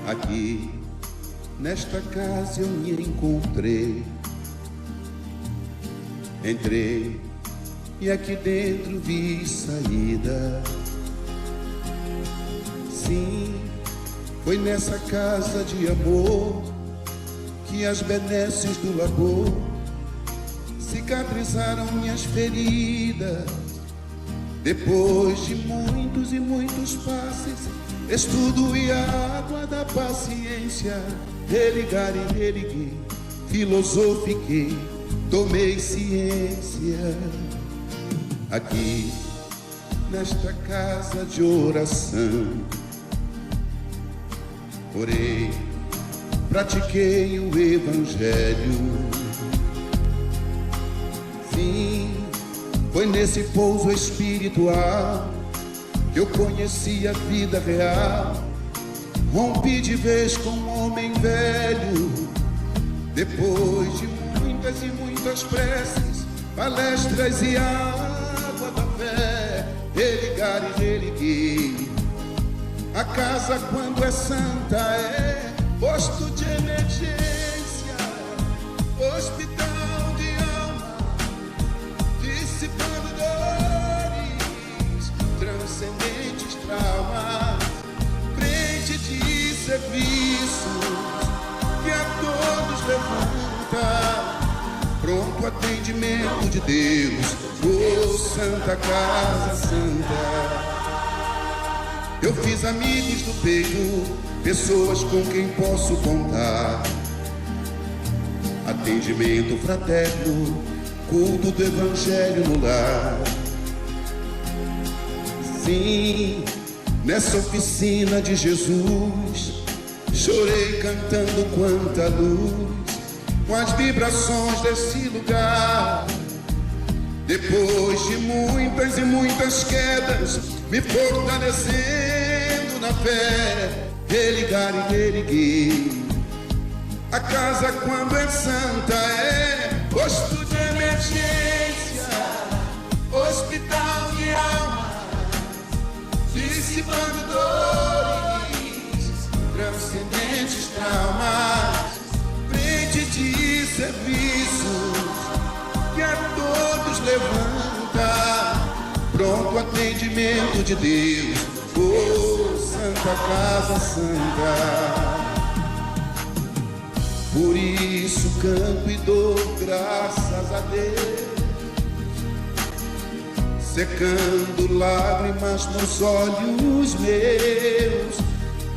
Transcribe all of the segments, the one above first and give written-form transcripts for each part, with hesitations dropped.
Aqui, nesta casa eu me encontrei. Entrei e aqui dentro vi saída. Sim, foi nessa casa de amor que as benesses do labor cicatrizaram minhas feridas. Depois de muitos e muitos passes, estudo e a água da paciência, religar e religuei, filosofiquei, tomei ciência. Aqui, nesta casa de oração, orei, pratiquei o evangelho. Sim, foi nesse pouso espiritual que eu conheci a vida real. Rompi de vez com um homem velho. Depois de muitas e muitas preces, palestras e água da fé, religar e religuei. A casa, quando é santa, é posto de emergência, hospital de alma, dissipando dores, transcendentes traumas, frente de serviços que a todos levanta, pronto atendimento de Deus, oh Santa Casa Santa. Eu fiz amigos do peito, pessoas com quem posso contar, atendimento fraterno, culto do evangelho no lar. Sim, nessa oficina de Jesus, chorei cantando quanta luz, com as vibrações desse lugar. Depois de muitas e muitas quedas, me fortalecendo na fé, religar e religuei. A casa, quando é santa, é posto de emergência, hospital de alma, dissipando dores, transcendentes traumas, frente de serviços que a todos levanta, pronto atendimento de Deus, oh Santa Casa Santa. Por isso canto e dou graças a Deus, secando lágrimas nos olhos meus.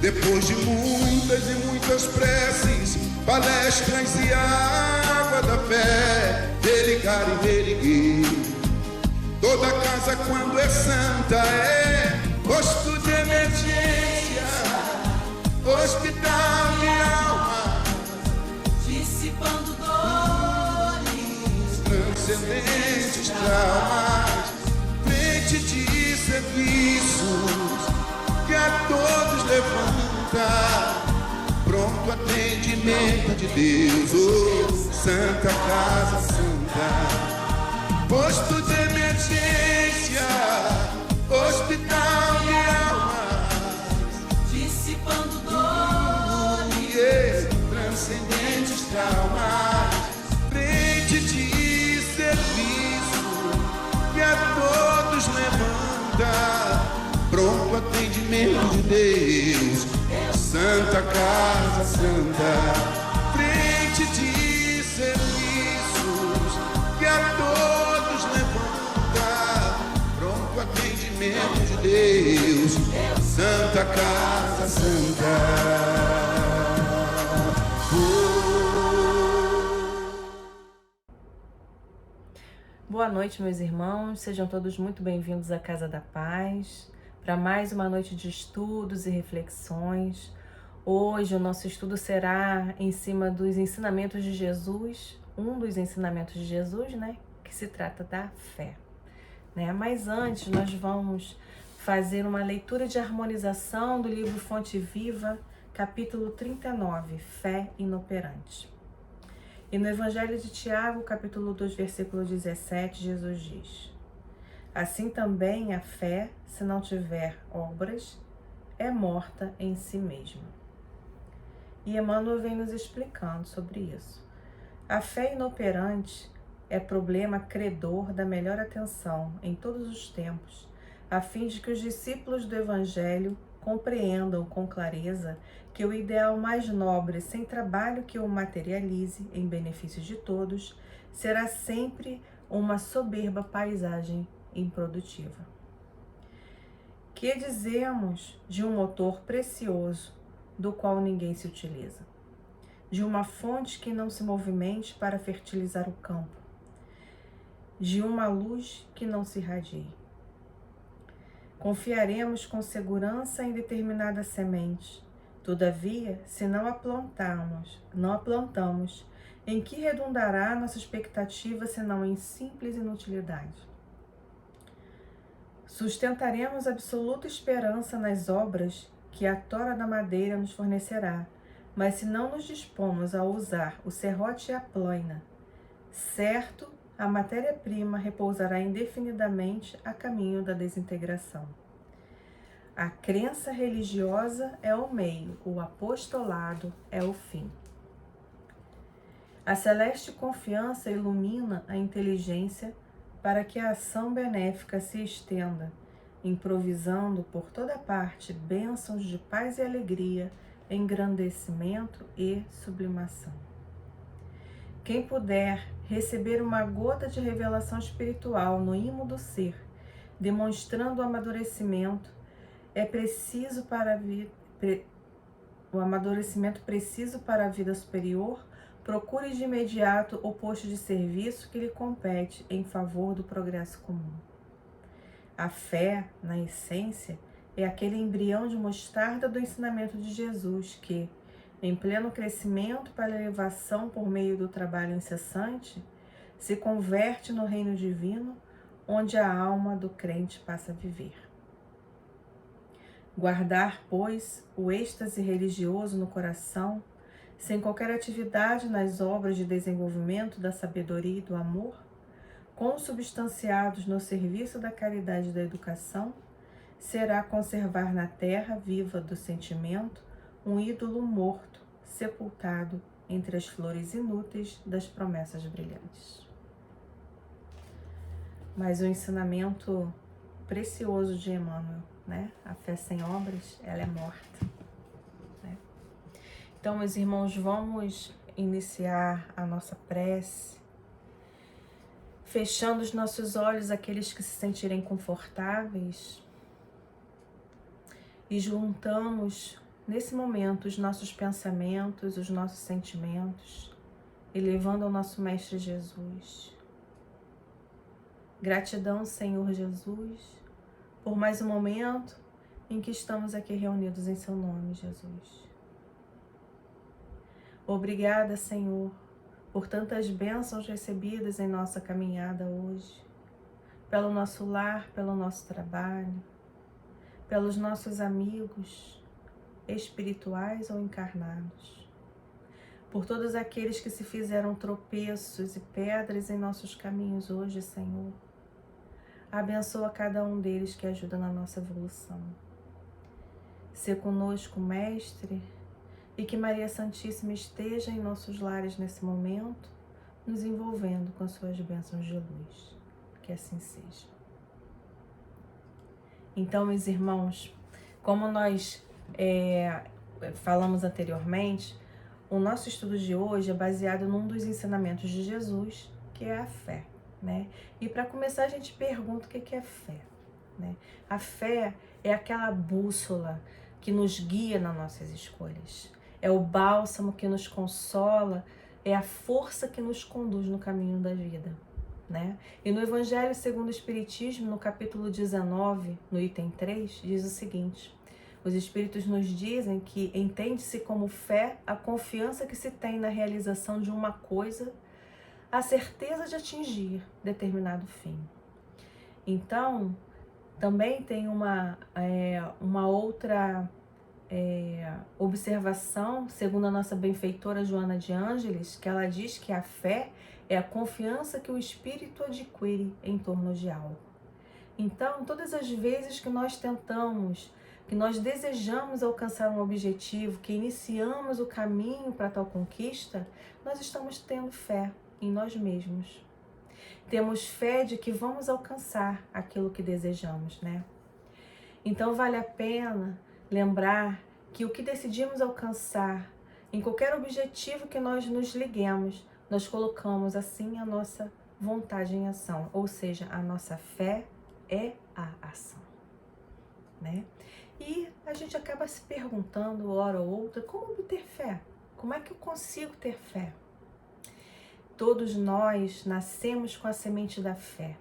Depois de muitas e muitas preces, palestras e água da fé, religar e religuei. Toda casa, quando é santa, é posto de emergência, hospital de alma, dissipando dores, transcendentes traumas, frente de serviços que a todos levanta, pronto atendimento de Deus, oh Santa Casa Santa. Posto de emergência, hospital de almas, dissipando dores, transcendentes traumas, frente de serviço que a todos levanta, pronto atendimento de Deus, Santa Casa Santa. Frente de serviços que a todos levanta, pronto atendimento de Deus, Santa Casa Santa. Boa noite, meus irmãos, sejam todos muito bem-vindos à Casa da Paz, para mais uma noite de estudos e reflexões. Hoje o nosso estudo será em cima dos ensinamentos de Jesus, um dos ensinamentos de Jesus, né, que se trata da fé, né? Mas antes nós vamos fazer uma leitura de harmonização do livro Fonte Viva, capítulo 39, Fé Inoperante. E no Evangelho de Tiago, capítulo 2, versículo 17, Jesus diz: Assim também a fé, se não tiver obras, é morta em si mesma. E Emmanuel vem nos explicando sobre isso. A fé inoperante é problema credor da melhor atenção em todos os tempos, a fim de que os discípulos do Evangelho compreendam com clareza que o ideal mais nobre, sem trabalho que o materialize em benefício de todos, será sempre uma soberba paisagem improdutiva. Que dizemos de um motor precioso do qual ninguém se utiliza? De uma fonte que não se movimente para fertilizar o campo? De uma luz que não se irradie? Confiaremos com segurança em determinada semente. Todavia, se não a plantamos, em que redundará nossa expectativa senão em simples inutilidade? Sustentaremos absoluta esperança nas obras que a tora da madeira nos fornecerá, mas se não nos dispomos a usar o serrote e a plaina, certo, a matéria-prima repousará indefinidamente a caminho da desintegração. A crença religiosa é o meio, o apostolado é o fim. A celeste confiança ilumina a inteligência para que a ação benéfica se estenda, improvisando por toda parte bênçãos de paz e alegria, engrandecimento e sublimação. Quem puder receber uma gota de revelação espiritual no imo do ser, demonstrando o amadurecimento, o amadurecimento preciso para a vida superior, procure de imediato o posto de serviço que lhe compete em favor do progresso comum. A fé, na essência, é aquele embrião de mostarda do ensinamento de Jesus que, em pleno crescimento para a elevação por meio do trabalho incessante, se converte no reino divino, onde a alma do crente passa a viver. Guardar, pois, o êxtase religioso no coração, sem qualquer atividade nas obras de desenvolvimento da sabedoria e do amor, consubstanciados no serviço da caridade e da educação, será conservar na terra viva do sentimento um ídolo morto, sepultado entre as flores inúteis das promessas brilhantes. Mas o ensinamento precioso de Emmanuel, né? A fé sem obras, ela é morta. Né? Então, meus irmãos, vamos iniciar a nossa prece, fechando os nossos olhos, aqueles que se sentirem confortáveis, e juntamos nesse momento os nossos pensamentos, os nossos sentimentos, elevando ao nosso Mestre Jesus. Gratidão, Senhor Jesus, por mais um momento em que estamos aqui reunidos em Seu nome, Jesus. Obrigada, Senhor, por tantas bênçãos recebidas em nossa caminhada hoje, pelo nosso lar, pelo nosso trabalho, pelos nossos amigos espirituais ou encarnados, por todos aqueles que se fizeram tropeços e pedras em nossos caminhos hoje, Senhor. Abençoa cada um deles que ajuda na nossa evolução. Sê conosco, Mestre, e que Maria Santíssima esteja em nossos lares nesse momento, nos envolvendo com suas bênçãos de luz. Que assim seja. Então, meus irmãos, como nós falamos anteriormente, o nosso estudo de hoje é baseado num dos ensinamentos de Jesus, que é a fé, né? E para começar, a gente pergunta o que é fé, né? A fé é aquela bússola que nos guia nas nossas escolhas, é o bálsamo que nos consola, é a força que nos conduz no caminho da vida, né? E no Evangelho segundo o Espiritismo, no capítulo 19, no item 3, diz o seguinte: os Espíritos nos dizem que entende-se como fé a confiança que se tem na realização de uma coisa, a certeza de atingir determinado fim. Então, também tem uma outra observação, segundo a nossa benfeitora Joana de Ângeles, que ela diz que a fé é a confiança que o espírito adquire em torno de algo. Então, todas as vezes que nós tentamos, que nós desejamos alcançar um objetivo, que iniciamos o caminho para tal conquista, nós estamos tendo fé em nós mesmos. Temos fé de que vamos alcançar aquilo que desejamos, né? Então vale a pena lembrar que o que decidimos alcançar, em qualquer objetivo que nós nos liguemos, nós colocamos assim a nossa vontade em ação, ou seja, a nossa fé é a ação, né? E a gente acaba se perguntando, hora ou outra, como obter fé? Como é que eu consigo ter fé? Todos nós nascemos com a semente da fé.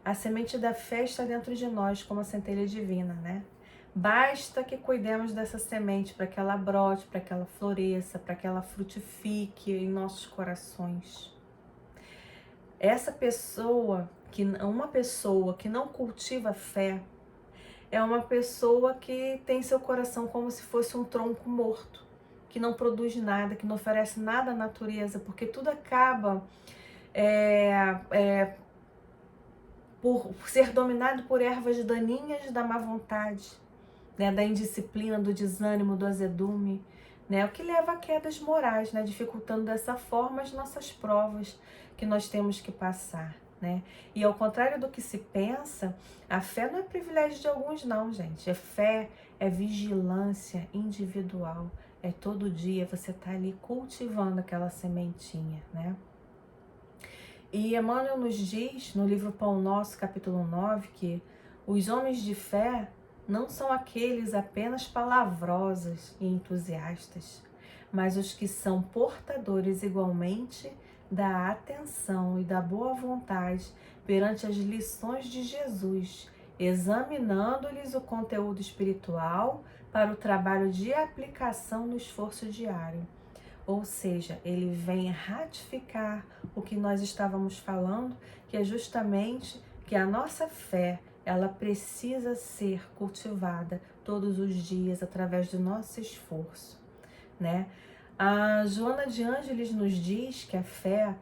A semente da fé está dentro de nós como a centelha divina, né? Basta que cuidemos dessa semente para que ela brote, para que ela floresça, para que ela frutifique em nossos corações. Uma pessoa que não cultiva fé é uma pessoa que tem seu coração como se fosse um tronco morto, que não produz nada, que não oferece nada à natureza, porque tudo acaba por ser dominado por ervas daninhas da má vontade, né, da indisciplina, do desânimo, do azedume, né, o que leva a quedas morais, né, dificultando dessa forma as nossas provas que nós temos que passar, né? E ao contrário do que se pensa, a fé não é privilégio de alguns não, gente. Fé é vigilância individual, é todo dia você tá ali cultivando aquela sementinha, né? E Emmanuel nos diz, no livro Pão Nosso, capítulo 9, que os homens de fé não são aqueles apenas palavrosos e entusiastas, mas os que são portadores igualmente da atenção e da boa vontade perante as lições de Jesus, examinando-lhes o conteúdo espiritual para o trabalho de aplicação no esforço diário. Ou seja, ele vem ratificar o que nós estávamos falando, que é justamente que a nossa fé, ela precisa ser cultivada todos os dias através do nosso esforço, né? A Joana de Ângeles nos diz que a fé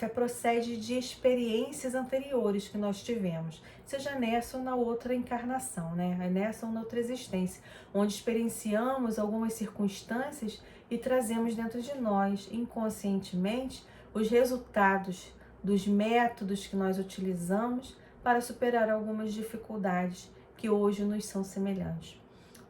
procede de experiências anteriores que nós tivemos, seja nessa ou na outra encarnação, né? Nessa ou na outra existência, onde experienciamos algumas circunstâncias e trazemos dentro de nós, inconscientemente, os resultados dos métodos que nós utilizamos para superar algumas dificuldades que hoje nos são semelhantes.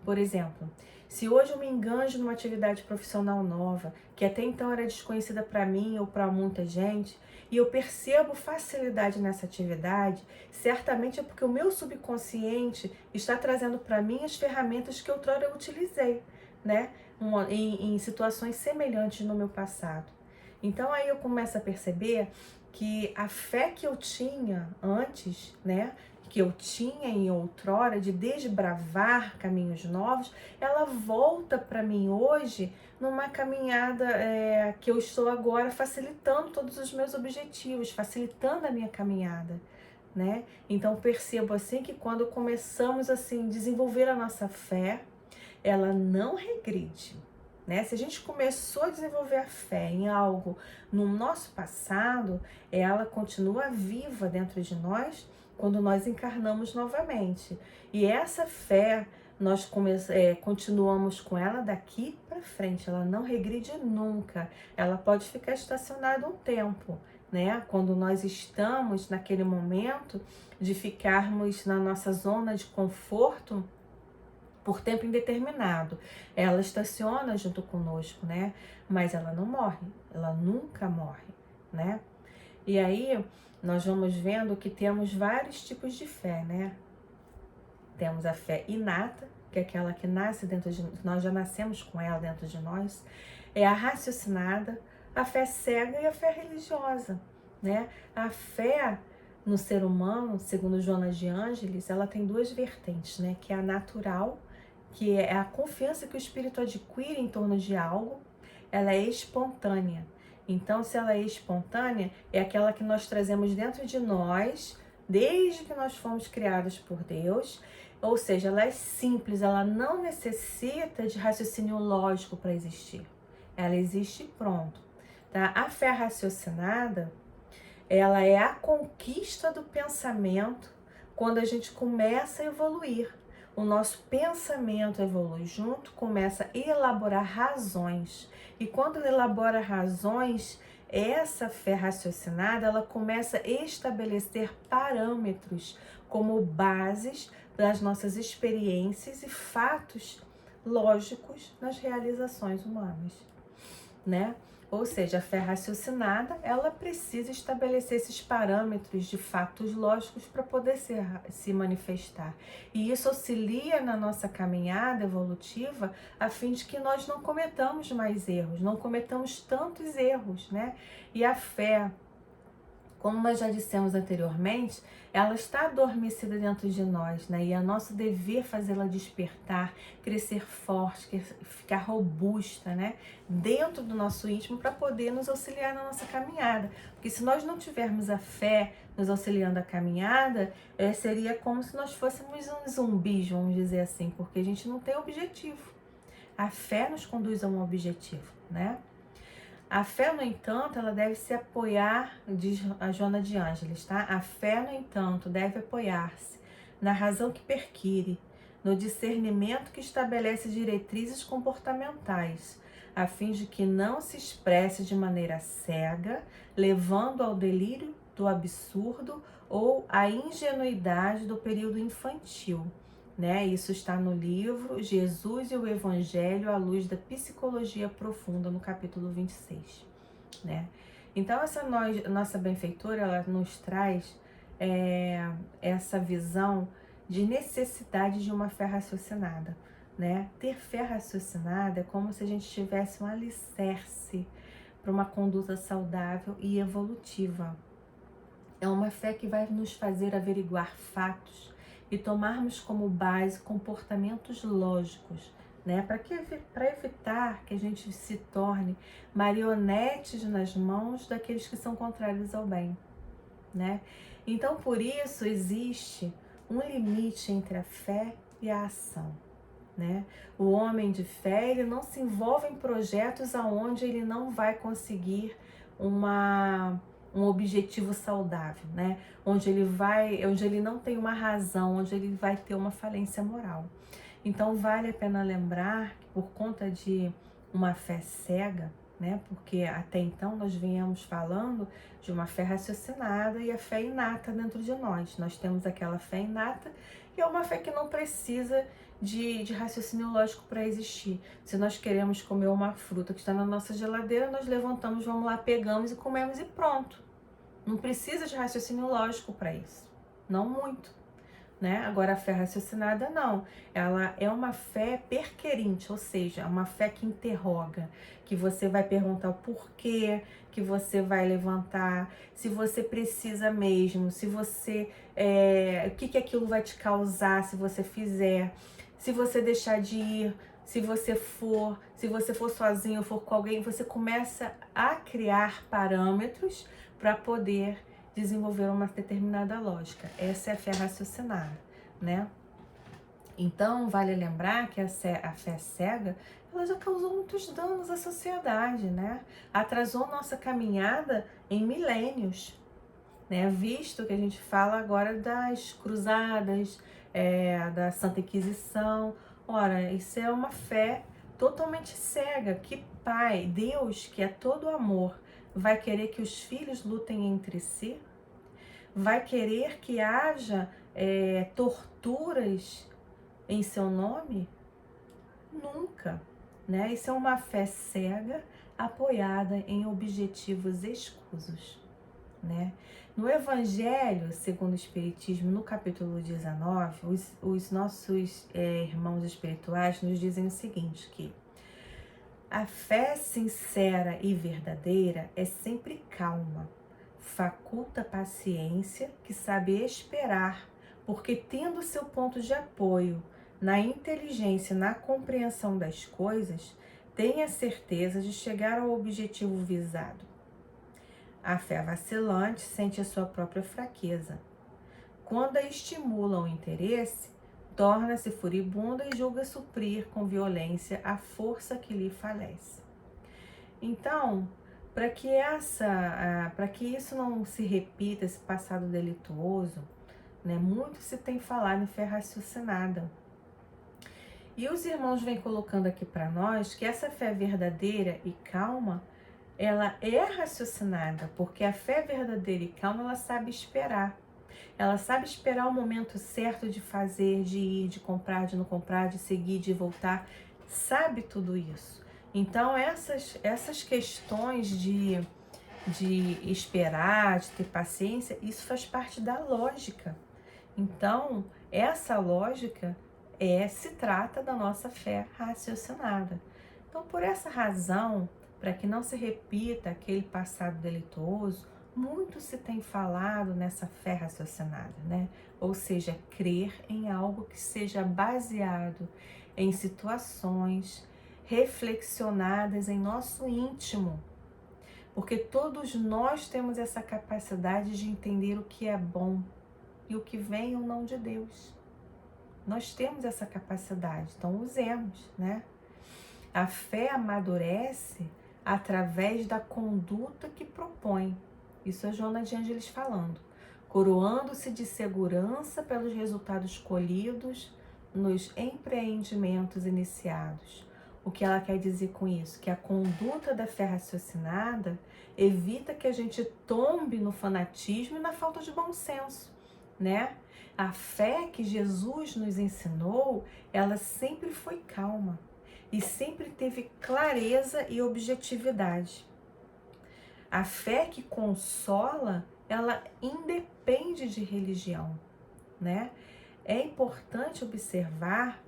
Por exemplo, se hoje eu me enganjo numa atividade profissional nova, que até então era desconhecida para mim ou para muita gente, e eu percebo facilidade nessa atividade, certamente é porque o meu subconsciente está trazendo para mim as ferramentas que outrora eu utilizei, né? Em situações semelhantes no meu passado. Então aí eu começo a perceber que a fé que eu tinha antes, né, que eu tinha em outrora de desbravar caminhos novos, ela volta para mim hoje numa caminhada que eu estou agora facilitando todos os meus objetivos, facilitando a minha caminhada, né? Então percebo assim que quando começamos assim desenvolver a nossa fé, ela não regride, né? Se a gente começou a desenvolver a fé em algo no nosso passado, ela continua viva dentro de nós quando nós encarnamos novamente. E essa fé, nós continuamos com ela daqui para frente, ela não regride nunca. Ela pode ficar estacionada um tempo, né? Quando nós estamos naquele momento de ficarmos na nossa zona de conforto por tempo indeterminado. Ela estaciona junto conosco, né? Mas ela não morre, ela nunca morre, né? E aí nós vamos vendo que temos vários tipos de fé, né? Temos a fé inata, que é aquela que nasce dentro de nós, nós já nascemos com ela dentro de nós. É a raciocinada, a fé cega e a fé religiosa, né? A fé no ser humano, segundo Joana de Ângeles, ela tem duas vertentes, né? Que é a natural, que é a confiança que o espírito adquire em torno de algo, ela é espontânea. Então, se ela é espontânea, é aquela que nós trazemos dentro de nós, desde que nós fomos criados por Deus, ou seja, ela é simples, ela não necessita de raciocínio lógico para existir. Ela existe pronto. Tá? A fé raciocinada, ela é a conquista do pensamento quando a gente começa a evoluir. O nosso pensamento evolui junto, começa a elaborar razões. E quando ele elabora razões, essa fé raciocinada, ela começa a estabelecer parâmetros como bases das nossas experiências e fatos lógicos nas realizações humanas, né? Ou seja, a fé raciocinada, ela precisa estabelecer esses parâmetros de fatos lógicos para poder se manifestar. E isso auxilia na nossa caminhada evolutiva a fim de que nós não cometamos mais erros, não cometamos tantos erros, né? E a fé, como nós já dissemos anteriormente, ela está adormecida dentro de nós, né? E é nosso dever fazê-la despertar, crescer forte, ficar robusta, né? Dentro do nosso íntimo para poder nos auxiliar na nossa caminhada. Porque se nós não tivermos a fé nos auxiliando a caminhada, seria como se nós fôssemos uns zumbis, vamos dizer assim, porque a gente não tem objetivo. A fé nos conduz a um objetivo, né? A fé, no entanto, ela deve se apoiar, diz a Joana de Ângeles, tá? A fé, no entanto, deve apoiar-se na razão que perquire, no discernimento que estabelece diretrizes comportamentais, a fim de que não se expresse de maneira cega, levando ao delírio do absurdo ou à ingenuidade do período infantil. Né? Isso está no livro Jesus e o Evangelho à Luz da Psicologia Profunda, no capítulo 26. Né? Então, essa nossa benfeitora, ela nos traz essa visão de necessidade de uma fé raciocinada. Né? Ter fé raciocinada é como se a gente tivesse um alicerce para uma conduta saudável e evolutiva. É uma fé que vai nos fazer averiguar fatos e tomarmos como base comportamentos lógicos, né? Para evitar que a gente se torne marionetes nas mãos daqueles que são contrários ao bem, né? Então, por isso, existe um limite entre a fé e a ação, né? O homem de fé, ele não se envolve em projetos aonde ele não vai conseguir um objetivo saudável, né? Onde ele não tem uma razão, onde ele vai ter uma falência moral. Então vale a pena lembrar que por conta de uma fé cega, né? Porque até então nós viemos falando de uma fé raciocinada e a fé inata dentro de nós. Nós temos aquela fé inata e é uma fé que não precisa de raciocínio lógico para existir. Se nós queremos comer uma fruta que está na nossa geladeira, nós levantamos, vamos lá, pegamos e comemos e pronto. Não precisa de raciocínio lógico para isso. Não muito. Né? Agora, a fé raciocinada, não. Ela é uma fé perquerente, ou seja, é uma fé que interroga, que você vai perguntar o porquê, que você vai levantar, se você precisa mesmo, se você, o que aquilo vai te causar se você fizer, se você deixar de ir, se você for sozinho ou for com alguém, você começa a criar parâmetros para poder desenvolver uma determinada lógica. Essa é a fé raciocinada, né? Então, vale lembrar que a fé cega, ela já causou muitos danos à sociedade, né? Atrasou nossa caminhada em milênios, né? Visto que a gente fala agora das cruzadas, da Santa Inquisição. Ora, isso é uma fé totalmente cega. Que pai, Deus, que é todo amor, vai querer que os filhos lutem entre si? Vai querer que haja torturas em seu nome? Nunca, né? Isso é uma fé cega apoiada em objetivos escusos, né? No Evangelho segundo o Espiritismo, no capítulo 19, os nossos irmãos espirituais nos dizem o seguinte, que a fé sincera e verdadeira é sempre calma, faculta paciência, que sabe esperar, porque tendo seu ponto de apoio na inteligência e na compreensão das coisas, tem a certeza de chegar ao objetivo visado. A fé vacilante sente a sua própria fraqueza. Quando a estimula o interesse, torna-se furibunda e julga suprir com violência a força que lhe falece. Então, para que isso não se repita, esse passado delituoso, né? Muito se tem falado em fé raciocinada. E os irmãos vêm colocando aqui para nós que essa fé verdadeira e calma, ela é raciocinada, porque a fé verdadeira e calma, ela sabe esperar. Ela sabe esperar o momento certo de fazer, de ir, de comprar, de não comprar, de seguir, de voltar. Sabe tudo isso. Então, essas questões de esperar, de ter paciência, isso faz parte da lógica. Então, essa lógica se trata da nossa fé raciocinada. Então, por essa razão, para que não se repita aquele passado delituoso, muito se tem falado nessa fé raciocinada, né? Ou seja, crer em algo que seja baseado em situações reflexionadas em nosso íntimo. Porque todos nós temos essa capacidade de entender o que é bom e o que vem ou não de Deus. Nós temos essa capacidade, então usemos, né? A fé amadurece através da conduta que propõe. Isso é Joana de Ângeles falando. Coroando-se de segurança pelos resultados colhidos nos empreendimentos iniciados. O que ela quer dizer com isso? Que a conduta da fé raciocinada evita que a gente tombe no fanatismo e na falta de bom senso, né? A fé que Jesus nos ensinou, ela sempre foi calma e sempre teve clareza e objetividade. A fé que consola, ela independe de religião, né? É importante observar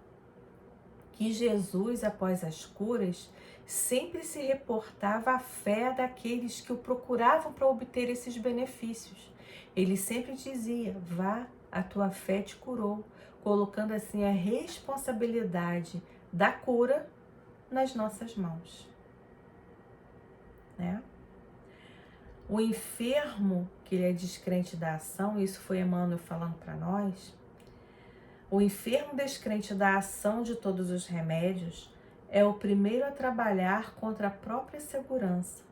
que Jesus, após as curas, sempre se reportava à fé daqueles que o procuravam para obter esses benefícios. Ele sempre dizia: vá, a tua fé te curou, colocando assim a responsabilidade da cura nas nossas mãos, né? O enfermo, que ele é descrente da ação, isso foi Emmanuel falando para nós, o enfermo descrente da ação de todos os remédios é o primeiro a trabalhar contra a própria segurança.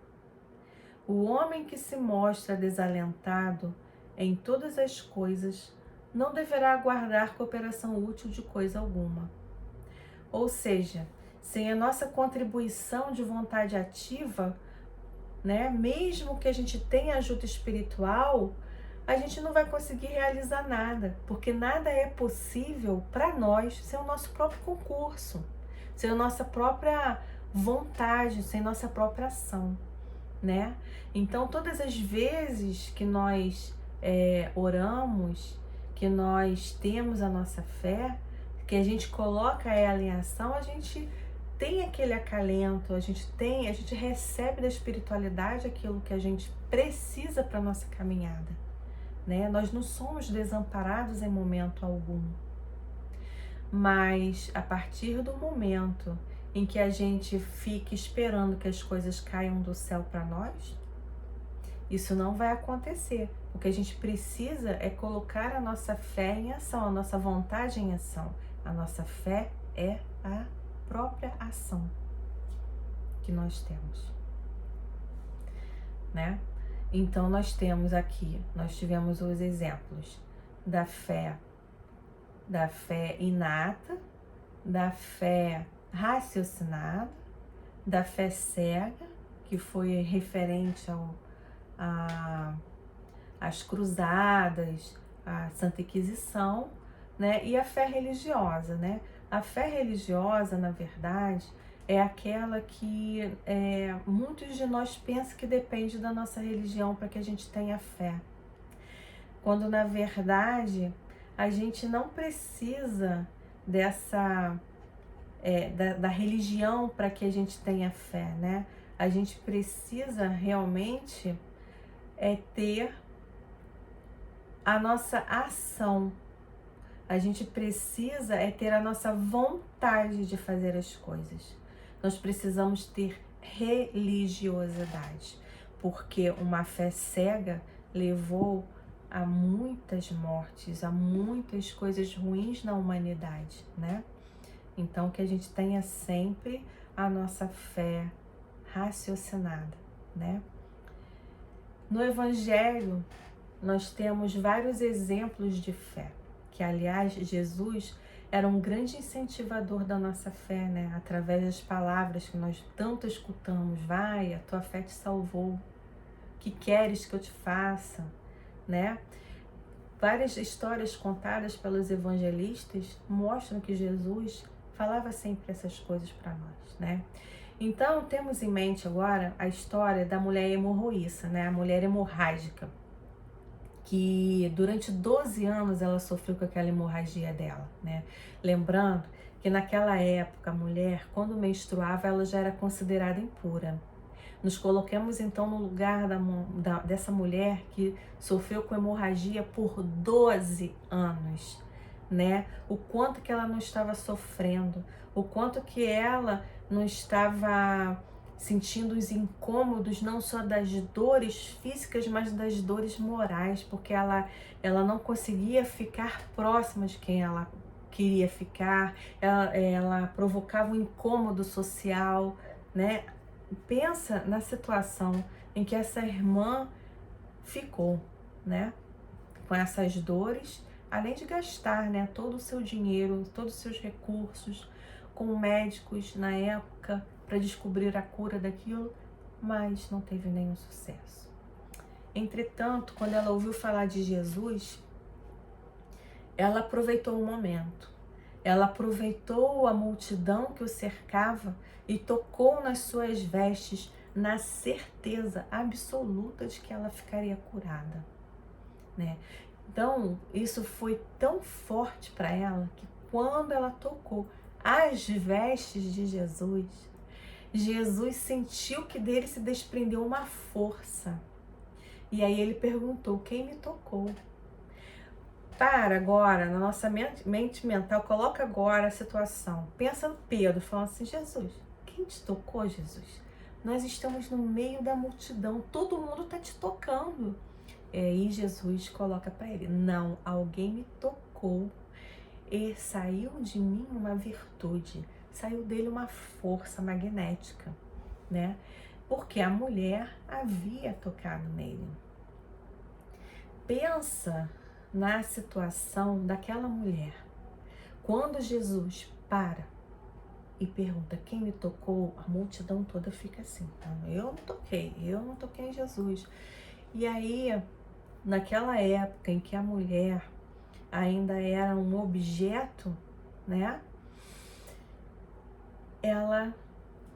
O homem que se mostra desalentado em todas as coisas não deverá aguardar cooperação útil de coisa alguma. Ou seja, sem a nossa contribuição de vontade ativa, né, mesmo que a gente tenha ajuda espiritual, a gente não vai conseguir realizar nada, porque nada é possível para nós sem o nosso próprio concurso, sem a nossa própria vontade, sem nossa própria ação, né? Então, todas as vezes que nós oramos, que nós temos a nossa fé, que a gente coloca ela em ação, a gente tem aquele acalento, a gente recebe da espiritualidade aquilo que a gente precisa para a nossa caminhada, né? Nós não somos desamparados em momento algum, mas a partir do momento em que a gente fica esperando que as coisas caiam do céu para nós, isso não vai acontecer. O que a gente precisa é colocar a nossa fé em ação, a nossa vontade em ação. A nossa fé é a própria ação que nós temos, né? Então nós tivemos os exemplos da fé inata, da fé raciocinada, da fé cega, que foi referente às cruzadas, à Santa Inquisição, né? E a fé religiosa, né? A fé religiosa, na verdade, é aquela que muitos de nós pensam que depende da nossa religião para que a gente tenha fé. Quando, na verdade, a gente não precisa da religião para que a gente tenha fé, né? A gente precisa realmente ter a nossa ação. A gente precisa ter a nossa vontade de fazer as coisas. Nós precisamos ter religiosidade, porque uma fé cega levou a muitas mortes, a muitas coisas ruins na humanidade, né? Então, que a gente tenha sempre a nossa fé raciocinada, né? No Evangelho, nós temos vários exemplos de fé, que, aliás, Jesus era um grande incentivador da nossa fé, né? Através das palavras que nós tanto escutamos. Vai, a tua fé te salvou. Que queres que eu te faça, né? Várias histórias contadas pelos evangelistas mostram que Jesus falava sempre essas coisas para nós, né? Então, temos em mente agora a história da mulher hemorroíça, né? A mulher hemorrágica, que durante 12 anos ela sofreu com aquela hemorragia dela, né? Lembrando que naquela época a mulher, quando menstruava, ela já era considerada impura. Nos coloquemos então no lugar dessa mulher que sofreu com hemorragia por 12 anos, né? O quanto que ela não estava sofrendo, o quanto que ela não estava sentindo os incômodos, não só das dores físicas, mas das dores morais, porque ela não conseguia ficar próxima de quem ela queria ficar, ela provocava um incômodo social, né? Pensa na situação em que essa irmã ficou, né? Com essas dores, além de gastar, né, todo o seu dinheiro, todos os seus recursos com médicos na época para descobrir a cura daquilo, mas não teve nenhum sucesso. Entretanto, quando ela ouviu falar de Jesus, ela aproveitou o momento. Ela aproveitou a multidão que o cercava e tocou nas suas vestes na certeza absoluta de que ela ficaria curada, né? Então, isso foi tão forte para ela que quando ela tocou as vestes de Jesus, Jesus sentiu que dele se desprendeu uma força. E aí ele perguntou: quem me tocou? Para agora, na nossa mente mental, coloca agora a situação. Pensa no Pedro, falando assim: Jesus, quem te tocou, Jesus? Nós estamos no meio da multidão, todo mundo está te tocando. E aí Jesus coloca para ele: não, alguém me tocou e saiu de mim uma virtude, saiu dele uma força magnética, né? Porque a mulher havia tocado nele. Pensa na situação daquela mulher. Quando Jesus para e pergunta: quem me tocou? A multidão toda fica assim: eu não toquei em Jesus. E aí, naquela época em que a mulher ainda era um objeto, né?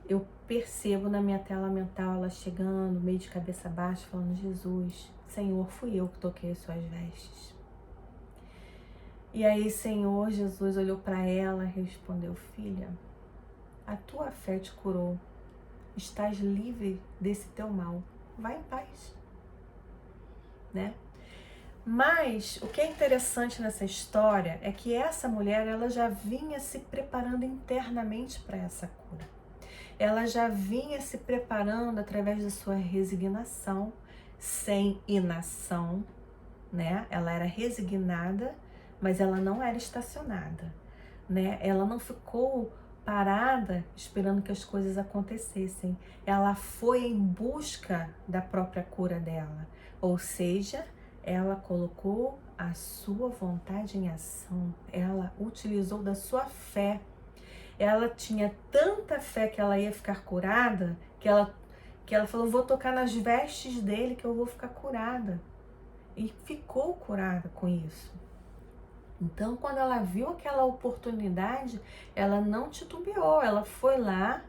Eu percebo na minha tela mental ela chegando, meio de cabeça baixa, falando: Jesus, Senhor, fui eu que toquei as suas vestes. E aí, Senhor Jesus olhou para ela e respondeu: filha, a tua fé te curou, estás livre desse teu mal, vai em paz, né? Mas o que é interessante nessa história é que essa mulher, ela já vinha se preparando internamente para essa cura. Ela já vinha se preparando através da sua resignação, sem inação, né? Ela era resignada, mas ela não era estacionada, né? Ela não ficou parada esperando que as coisas acontecessem. Ela foi em busca da própria cura dela, ou seja, ela colocou a sua vontade em ação, ela utilizou da sua fé. Ela tinha tanta fé que ela ia ficar curada, que ela falou: vou tocar nas vestes dele que eu vou ficar curada. E ficou curada com isso. Então, quando ela viu aquela oportunidade, ela não titubeou, ela foi lá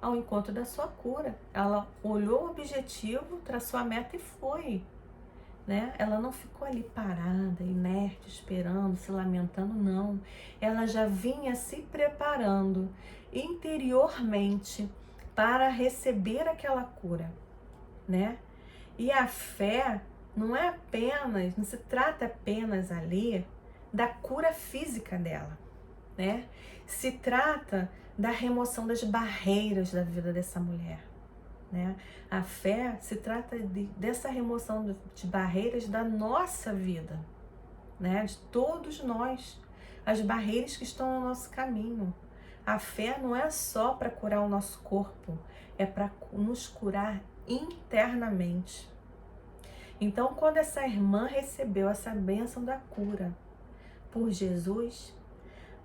ao encontro da sua cura. Ela olhou o objetivo, traçou a meta e foi, né? Ela não ficou ali parada, inerte, esperando, se lamentando, não. Ela já vinha se preparando interiormente para receber aquela cura, né? E a fé não se trata apenas ali da cura física dela, né? Se trata da remoção das barreiras da vida dessa mulher, né? A fé se trata dessa remoção de barreiras da nossa vida, né? De todos nós, as barreiras que estão no nosso caminho. A fé não é só para curar o nosso corpo, é para nos curar internamente. Então, quando essa irmã recebeu essa bênção da cura por Jesus,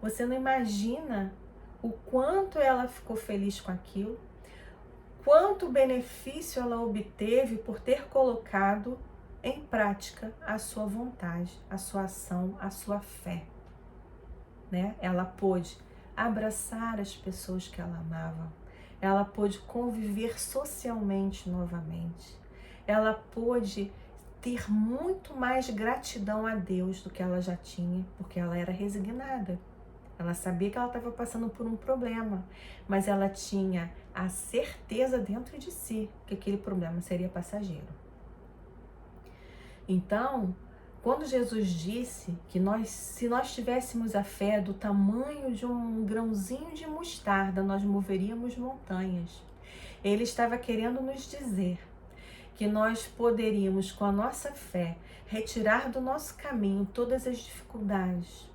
você não imagina o quanto ela ficou feliz com aquilo, quanto benefício ela obteve por ter colocado em prática a sua vontade, a sua ação, a sua fé, né? Ela pôde abraçar as pessoas que ela amava, ela pôde conviver socialmente novamente, ela pôde ter muito mais gratidão a Deus do que ela já tinha, porque ela era resignada. Ela sabia que ela estava passando por um problema, mas ela tinha a certeza dentro de si que aquele problema seria passageiro. Então, quando Jesus disse que se nós tivéssemos a fé do tamanho de um grãozinho de mostarda, nós moveríamos montanhas, ele estava querendo nos dizer que nós poderíamos, com a nossa fé, retirar do nosso caminho todas as dificuldades,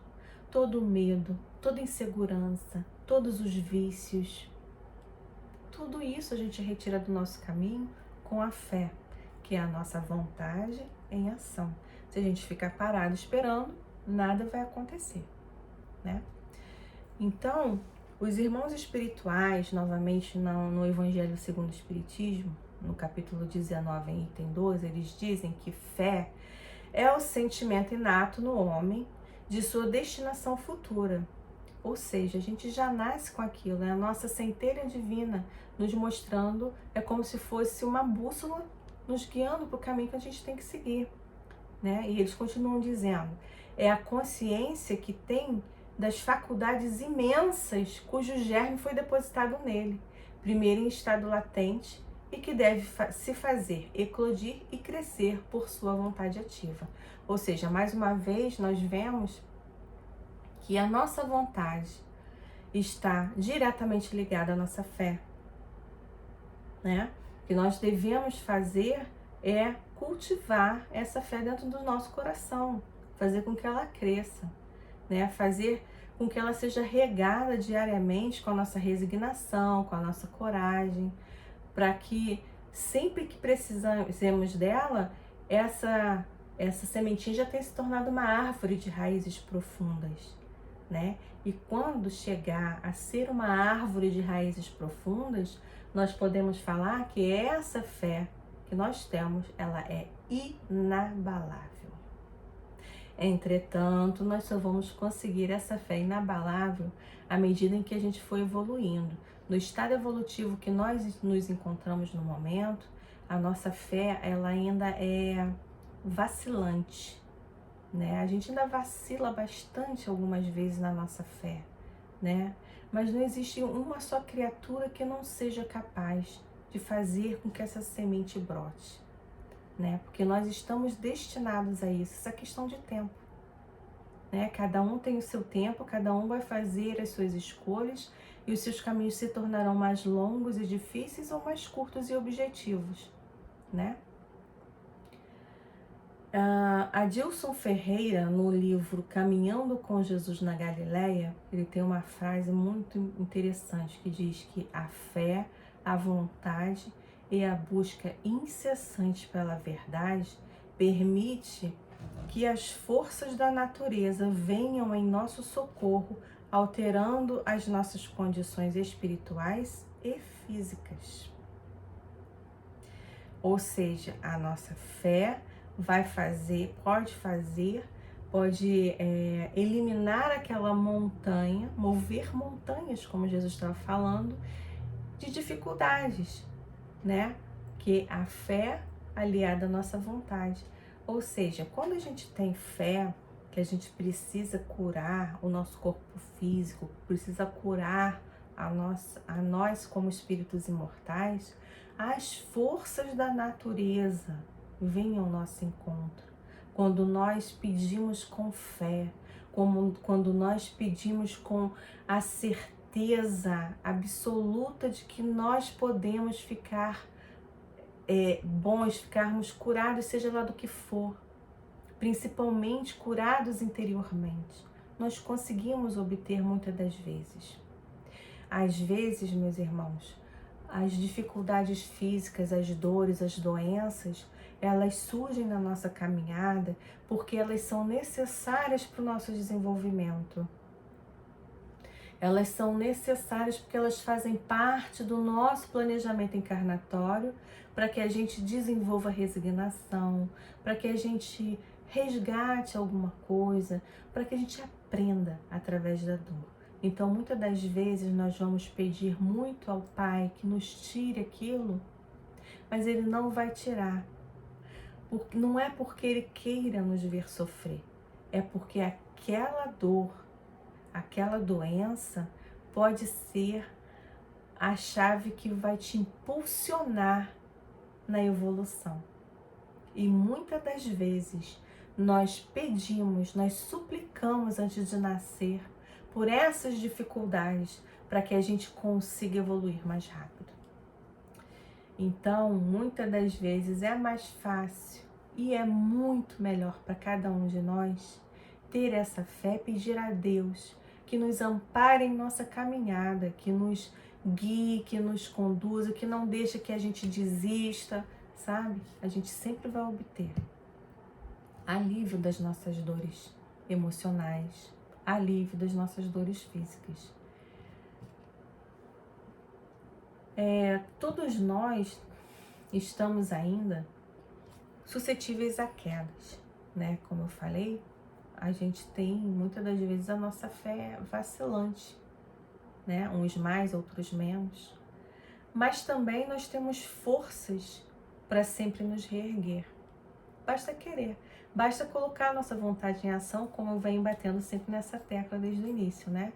todo o medo, toda insegurança, todos os vícios. Tudo isso a gente retira do nosso caminho com a fé, que é a nossa vontade em ação. Se a gente ficar parado esperando, nada vai acontecer, né? Então, os irmãos espirituais, novamente no Evangelho segundo o Espiritismo, no capítulo 19, em item 12, eles dizem que fé é o sentimento inato no homem de sua destinação futura. Ou seja, a gente já nasce com aquilo, né? A nossa centelha divina nos mostrando, é como se fosse uma bússola nos guiando para o caminho que a gente tem que seguir, né? E eles continuam dizendo, é a consciência que tem das faculdades imensas cujo germe foi depositado nele, primeiro em estado latente, e que deve se fazer eclodir e crescer por sua vontade ativa. Ou seja, mais uma vez nós vemos que a nossa vontade está diretamente ligada à nossa fé, né? O que nós devemos fazer é cultivar essa fé dentro do nosso coração, fazer com que ela cresça, né? Fazer com que ela seja regada diariamente com a nossa resignação, com a nossa coragem, para que sempre que precisemos dela, essa sementinha já tenha se tornado uma árvore de raízes profundas, né? E quando chegar a ser uma árvore de raízes profundas, nós podemos falar que essa fé que nós temos, ela é inabalável. Entretanto, nós só vamos conseguir essa fé inabalável à medida em que a gente for evoluindo. No estado evolutivo que nós nos encontramos no momento, a nossa fé, ela ainda é vacilante, né? A gente ainda vacila bastante algumas vezes na nossa fé, né? Mas não existe uma só criatura que não seja capaz de fazer com que essa semente brote, né? Porque nós estamos destinados a isso, essa questão de tempo, né? Cada um tem o seu tempo, cada um vai fazer as suas escolhas e os seus caminhos se tornarão mais longos e difíceis ou mais curtos e objetivos, né? Adilson Ferreira, no livro Caminhando com Jesus na Galileia, ele tem uma frase muito interessante que diz que a fé, a vontade e a busca incessante pela verdade permite que as forças da natureza venham em nosso socorro, alterando as nossas condições espirituais e físicas. Ou seja, a nossa fé pode eliminar aquela montanha, mover montanhas, como Jesus estava falando, de dificuldades, né? Que a fé aliada à nossa vontade. Ou seja, quando a gente tem fé, que a gente precisa curar o nosso corpo físico, precisa curar a nós como espíritos imortais, as forças da natureza vêm ao nosso encontro. Quando nós pedimos com fé, quando nós pedimos com a certeza absoluta de que nós podemos ficar bons, ficarmos curados, seja lá do que for, principalmente curados interiormente, nós conseguimos obter muitas das vezes. Às vezes, meus irmãos, as dificuldades físicas, as dores, as doenças, elas surgem na nossa caminhada porque elas são necessárias para o nosso desenvolvimento. Elas são necessárias porque elas fazem parte do nosso planejamento encarnatório para que a gente desenvolva resignação, para que a gente resgate alguma coisa, para que a gente aprenda através da dor. Então, muitas das vezes nós vamos pedir muito ao Pai que nos tire aquilo, mas Ele não vai tirar. Não é porque Ele queira nos ver sofrer, é porque aquela dor, aquela doença pode ser a chave que vai te impulsionar na evolução. E muitas das vezes nós pedimos, nós suplicamos antes de nascer por essas dificuldades para que a gente consiga evoluir mais rápido. Então, muitas das vezes é mais fácil e é muito melhor para cada um de nós ter essa fé, pedir a Deus que nos ampare em nossa caminhada, que nos guie, que nos conduza, que não deixe que a gente desista, sabe? A gente sempre vai obter alívio das nossas dores emocionais, alívio das nossas dores físicas. Todos nós estamos ainda suscetíveis a quedas, né? Como eu falei, a gente tem muitas das vezes a nossa fé vacilante, né? Uns mais, outros menos. Mas também nós temos forças para sempre nos reerguer. Basta querer, basta colocar a nossa vontade em ação, como eu venho batendo sempre nessa tecla desde o início, né?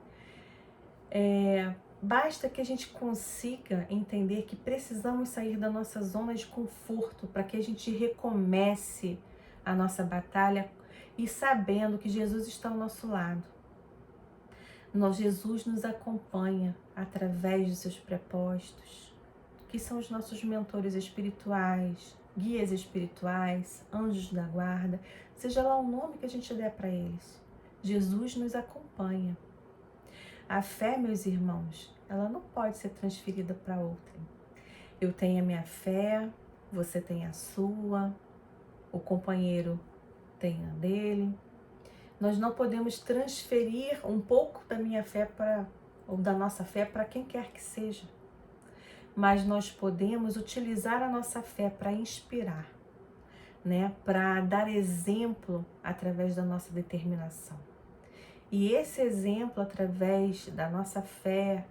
Basta que a gente consiga entender que precisamos sair da nossa zona de conforto para que a gente recomece a nossa batalha e sabendo que Jesus está ao nosso lado. Jesus nos acompanha através dos seus prepostos, que são os nossos mentores espirituais, guias espirituais, anjos da guarda, seja lá o nome que a gente der para eles. Jesus nos acompanha. A fé, meus irmãos, ela não pode ser transferida para outrem. Eu tenho a minha fé, você tem a sua, o companheiro tem a dele. Nós não podemos transferir um pouco da minha fé ou da nossa fé para quem quer que seja. Mas nós podemos utilizar a nossa fé para inspirar, né? Para dar exemplo através da nossa determinação. E esse exemplo, através da nossa fé,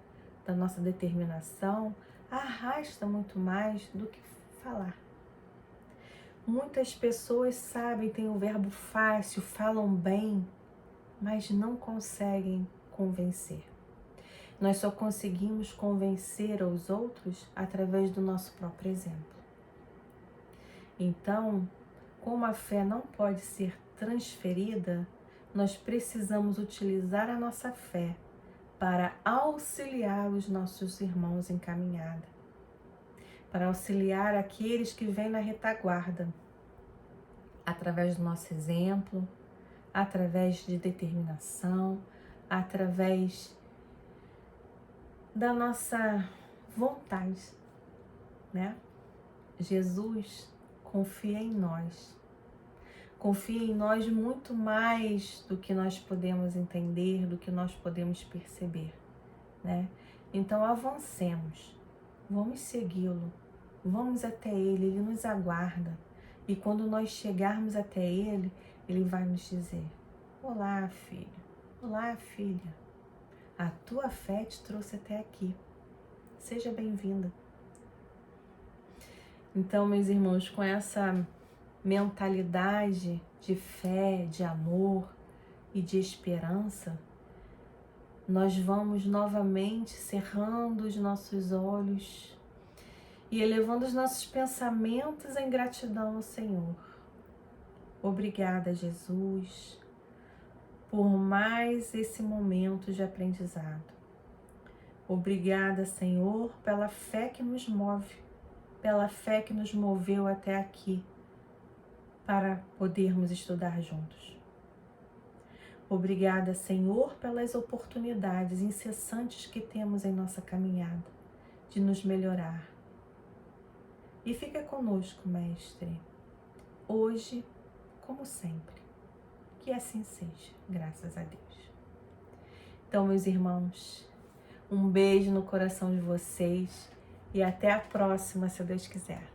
da nossa determinação, arrasta muito mais do que falar. Muitas pessoas sabem, têm o verbo fácil, falam bem, mas não conseguem convencer. Nós só conseguimos convencer aos outros através do nosso próprio exemplo. Então, como a fé não pode ser transferida, nós precisamos utilizar a nossa fé para auxiliar os nossos irmãos em caminhada, para auxiliar aqueles que vêm na retaguarda, através do nosso exemplo, através de determinação, através da nossa vontade, né? Jesus confia em nós. Confia em nós muito mais do que nós podemos entender, do que nós podemos perceber, né? Então avancemos, vamos segui-lo, vamos até ele, ele nos aguarda. E quando nós chegarmos até ele, ele vai nos dizer: olá, filho, olá, filha, a tua fé te trouxe até aqui, seja bem-vinda. Então, meus irmãos, com essa mentalidade de fé, de amor e de esperança, nós vamos novamente cerrando os nossos olhos e elevando os nossos pensamentos em gratidão ao Senhor. Obrigada, Jesus, por mais esse momento de aprendizado. Obrigada, Senhor, pela fé que nos move, pela fé que nos moveu até aqui, para podermos estudar juntos. Obrigada, Senhor, pelas oportunidades incessantes que temos em nossa caminhada, de nos melhorar. E fica conosco, Mestre, hoje, como sempre. Que assim seja, graças a Deus. Então, meus irmãos, um beijo no coração de vocês e até a próxima, se Deus quiser.